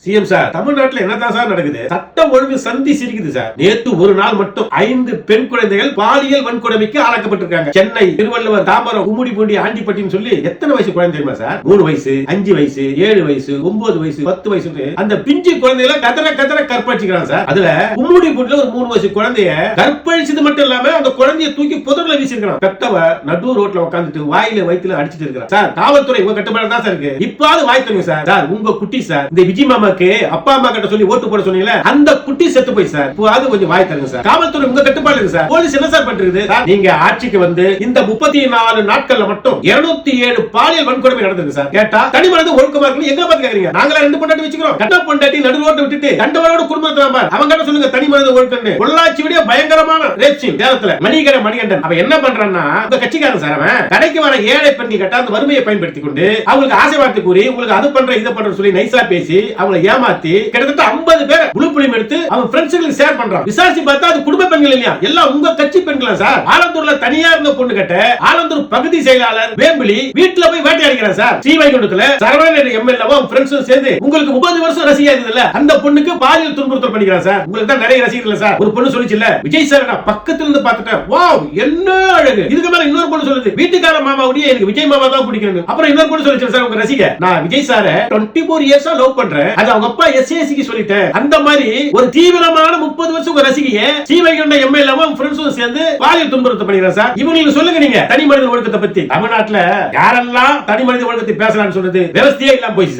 CM sir, தமிழ்நாட்டுல என்னதான் sir நடக்குது? சட்டம் ஒழுங்கு சந்தி சிரிக்குது சார். நேத்து ஒரு நாள் மட்டும் 5 பெண் குழந்தைகள் பாலியல் வன்கொடுமைக்கு ஆளாக்கப்பட்டிருக்காங்க. சென்னை, திருவள்ளுவர், தாம்பரம், கும்மிடிப்பூண்டி, ஆண்டிப்பட்டின்னு சொல்லி எத்தனை வயசு குழந்தை தெரியுமா சார்? 3 வயசு, 5 வயசு, 7 வயசு, 9 வயசு, 10 வயசு அந்த பிஞ்சு குழந்தைகளை கதற கற்பழிச்சுக்கிறாங்க சார். அதுல கும்மிடிப்பூண்டில ஒரு 3 வயசு குழந்தைய கற்பழிச்சது மட்டும் இல்லாம அந்த குழந்தைய தூக்கி புதர்ல வீசிருக்கான். பெத்தவ நடு ரோட்ல உட்காந்துட்டு வாயில வயித்துல அடிச்சிட்டு இருக்கிறான் சார். காவல்துறை உங்க கட்டுப்பாடு தான் சார் இருக்கு. இப்பாவது வாய் தருங்க சார். சார், உங்க குட்டி சார், இந்த விஜய் மாமா அப்பா அம்மா கிட்ட சொல்லி ஓட்டு போட சொன்னீங்களே, அந்த குட்டி செத்து போய் சார். இப்போது கொஞ்சம் வாய் தருங்க சார். காவல்துறை உங்க கட்டுப்பாடு இருக்கு சார். போலீஸ் என்ன சார் பண்றது? நீங்க ஆட்சிக்கு வந்து இந்த 34 நாட்கள்ல மட்டும் 207 பாலியல் வன்கொடுமை நடந்திருக்கு சார். கேட்டா தனிமனித ஒழுக்கமா இருக்கு எங்க பாத்து கேக்குறீங்க? நாங்களா 2 பொண்டாட்டி வச்சுக்கிறோம். கட்ட பொண்டாட்டி நடு ரோட்டை விட்டுட்டு கண்டவரோட குடும்பத்தை அவங்க கிட்ட சொல்லுங்க தனிமனித ஒழுக்கம். பொள்ளாச்சி விட பயங்கரமான ரேப் சீன் சேலத்துல மணிகண்டன் அவன் என்ன பண்றான்னா, உங்க கட்சிக்காரன் சார், அவன் கடைக்கு வர ஏழை பெண்கள் கேட்டா அந்த வறுமையை பயன்படுத்திக் கொண்டு அவங்களுக்கு ஆசை வார்த்தை கூறி உங்களுக்கு அது பண்ற இதை பண்ற சொல்லி நைசா பேசி அவங்களை ஏமாத்தி கிட்டத்தட்ட 50 பேர் புளுப்புலிம் எடுத்து அவன் ஃப்ரெண்ட்ஸ்களுக்கு ஷேர் பண்றான். விசாரிச்சு பார்த்தா அது குடும்ப பெண்கள் இல்லையா, எல்லாம் உங்க கட்சி பெண்களா சார். ஆலந்தூர்ல தனியா இருந்த பொண்ணு கிட்ட ஆலந்தூர் பகுதி செயலாளர் வேம்பிலி வீட்டுல போய் வேட்டையாடிக்கிறார் சார். ஸ்ரீவைகுண்டத்துல சரவணன் எம்எல்ஏவும் ஃப்ரெண்ட்ஸும் சேர்ந்து உங்களுக்கு 30 வருஷம் ரசிகா இருந்ததுல அந்த பொண்ணுக்கு பாலியல் துன்புறுத்தல் பண்ணிக்கிறார் சார். உங்களுக்கு தான் நிறைய ரசிகர்கள் சார். ஒரு பொண்ணு சொல்லிச்சுல, விஜய் சார் நான் பக்கத்துல இருந்து பார்த்துட்டேன், வாவ் என்ன அழகு. இதுக்கு மேல இன்னொரு பொண்ணு சொல்லுது, வீட்டுக்கார மாமாவுடைய எனக்கு விஜய் மாமா தான் பிடிக்கும். அப்புறம் இன்னொரு பொண்ணு சொல்லிச்சு சார், உங்க ரசிக நான் விஜய் சார 24 இயர்ஸா லவ் பண்றேன், அது அவங்க அப்பா எஸ்ஏசிக்கு சொல்லிட்டேன். அந்த மாதிரி ஒரு தீவிரமான 30 வருஷம் உங்க ரசிகைய ஸ்ரீவைகுண்டம் எம்எல்ஏவும் ஃப்ரெண்ட்ஸும் சேர்ந்து பாலியல் துன்புறுத்தல் பண்ணிக்கிறார் சார். இவங்களுக்கு சொல்லுங்க நீங்க தனி மனித ஒழுக்கத்தை பத்தி. தமிழ்நாட்டுல யாரெல்லாம் தனி மனித ஒழுக்கத்தை பேசலாம்னு சொல்றது விவசாயே இல்லாம போயிடுச்சு.